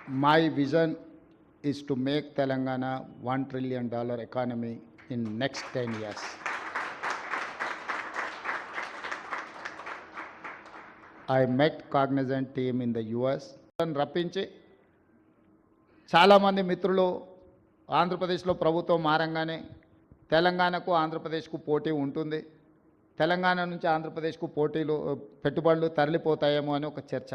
My vision is to make Telangana $1 trillion economy in next 10 years. I met Cognizant team in the US. రప్పించి చాలామంది మిత్రులు ఆంధ్రప్రదేశ్లో ప్రభుత్వం మారంగానే తెలంగాణకు ఆంధ్రప్రదేశ్కు పోటీ ఉంటుంది, తెలంగాణ నుంచి ఆంధ్రప్రదేశ్కు పెట్టుబడులు తరలిపోతాయేమో అని ఒక చర్చ.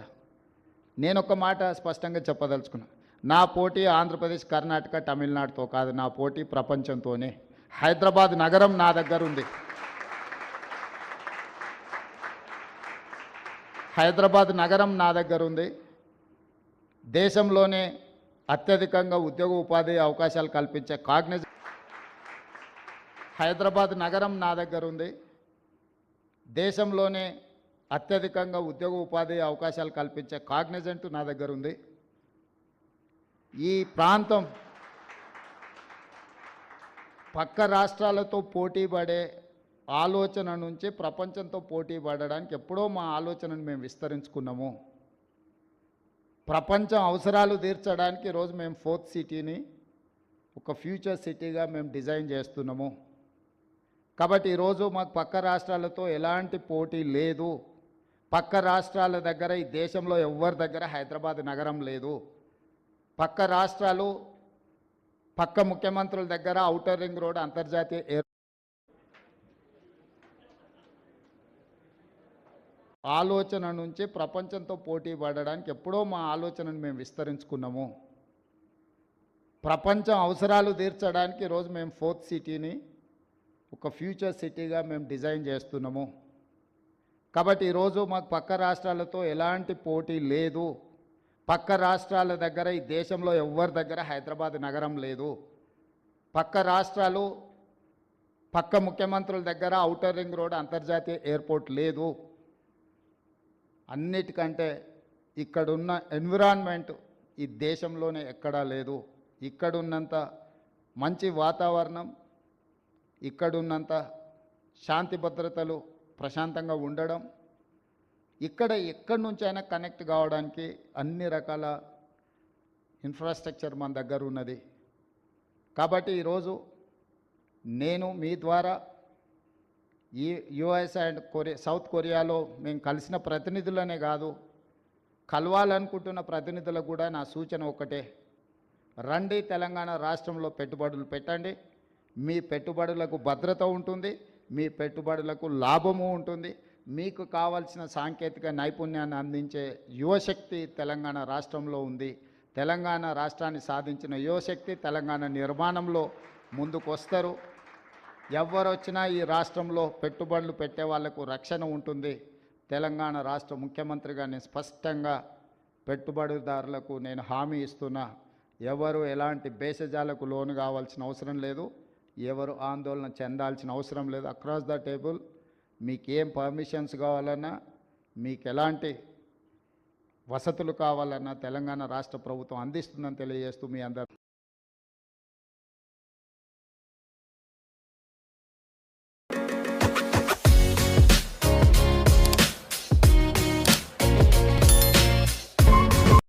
నేను ఒక మాట స్పష్టంగా చెప్పదలుచుకున్నా. నా పోటీ ఆంధ్రప్రదేశ్, కర్ణాటక, తమిళనాడుతో కాదు. నా పోటీ ప్రపంచంతోనే. హైదరాబాద్ నగరం నా దగ్గర ఉంది. హైదరాబాద్ నగరం నా దగ్గర ఉంది. దేశంలోనే అత్యధికంగా ఉద్యోగ ఉపాధి అవకాశాలు కల్పించే కాగ్నిజెంట్ హైదరాబాద్ నగరం నా దగ్గర ఉంది. దేశంలోనే అత్యధికంగా ఉద్యోగ ఉపాధి అవకాశాలు కల్పించే కాగ్నిజెంట్ నా దగ్గర ఉంది. ఈ ప్రాంతం పక్క రాష్ట్రాలతో పోటీ పడే ఆలోచన నుంచి ప్రపంచంతో పోటీ పడడానికి ఎప్పుడో మా ఆలోచనను మేము విస్తరించుకున్నాము. ప్రపంచం అవసరాలు తీర్చడానికి ఈరోజు మేము 4th సిటీని ఒక ఫ్యూచర్ సిటీగా మేము డిజైన్ చేస్తున్నాము. కాబట్టి ఈరోజు మాకు పక్క రాష్ట్రాలతో ఎలాంటి పోటీ లేదు. పక్క రాష్ట్రాల దగ్గర ఈ దేశంలో ఎవరి దగ్గర హైదరాబాద్ నగరం లేదు. పక్క రాష్ట్రాలు, పక్క ముఖ్యమంత్రుల దగ్గర ఔటర్ రింగ్ రోడ్, అంతర్జాతీయ ఆలోచన నుంచి ప్రపంచంతో పోటీ పడడానికి ఎప్పుడో మా ఆలోచనను మేము విస్తరించుకున్నాము. ప్రపంచం అవసరాలు తీర్చడానికి ఈరోజు మేము 4th సిటీని ఒక ఫ్యూచర్ సిటీగా మేము డిజైన్ చేస్తున్నాము. కాబట్టి ఈరోజు మాకు పక్క రాష్ట్రాలతో ఎలాంటి పోటీ లేదు. పక్క రాష్ట్రాల దగ్గర ఈ దేశంలో ఎవరి దగ్గర హైదరాబాద్ నగరం లేదు. పక్క రాష్ట్రాలు, పక్క ముఖ్యమంత్రుల దగ్గర ఔటర్ రింగ్ రోడ్, అంతర్జాతీయ ఎయిర్పోర్ట్ లేదు. అన్నిటికంటే ఇక్కడున్న ఎన్విరాన్మెంట్ ఈ దేశంలోనే ఎక్కడా లేదు. ఇక్కడున్నంత మంచి వాతావరణం, ఇక్కడున్నంత శాంతి భద్రతలు, ప్రశాంతంగా ఉండడం, ఇక్కడ ఎక్కడి నుంచైనా కనెక్ట్ కావడానికి అన్ని రకాల ఇన్ఫ్రాస్ట్రక్చర్ మన దగ్గర ఉన్నది. కాబట్టి ఈరోజు నేను మీ ద్వారా ఈ యుఎస్ అండ్ సౌత్ కొరియాలో మేము కలిసిన ప్రతినిధులనే కాదు, కలవాలనుకుంటున్న ప్రతినిధులకు కూడా నా సూచన ఒకటే: రండి, తెలంగాణ రాష్ట్రంలో పెట్టుబడులు పెట్టండి. మీ పెట్టుబడులకు భద్రత ఉంటుంది, మీ పెట్టుబడులకు లాభము ఉంటుంది. మీకు కావాల్సిన సాంకేతిక నైపుణ్యాన్ని అందించే యువశక్తి తెలంగాణ రాష్ట్రంలో ఉంది. తెలంగాణ రాష్ట్రాన్ని సాధించిన యువశక్తి తెలంగాణ నిర్మాణంలో ముందుకు వస్తారు. ఎవరు వచ్చినా ఈ రాష్ట్రంలో పెట్టుబడులు పెట్టే వాళ్లకు రక్షణ ఉంటుంది. తెలంగాణ రాష్ట్ర ముఖ్యమంత్రిగా నేను స్పష్టంగా పెట్టుబడిదారులకు నేను హామీ ఇస్తున్నా. ఎవరు ఎలాంటి భేషజాలకు లోను కావాల్సిన అవసరం లేదు, ఎవరు ఆందోళన చెందాల్సిన అవసరం లేదు. అక్రాస్ ద టేబుల్ మీకు ఏం పర్మిషన్స్ కావాలన్నా, మీకు ఎలాంటి వసతులు కావాలన్నా తెలంగాణ రాష్ట్ర ప్రభుత్వం అందిస్తుందని తెలియజేస్తూ మీ అందరూ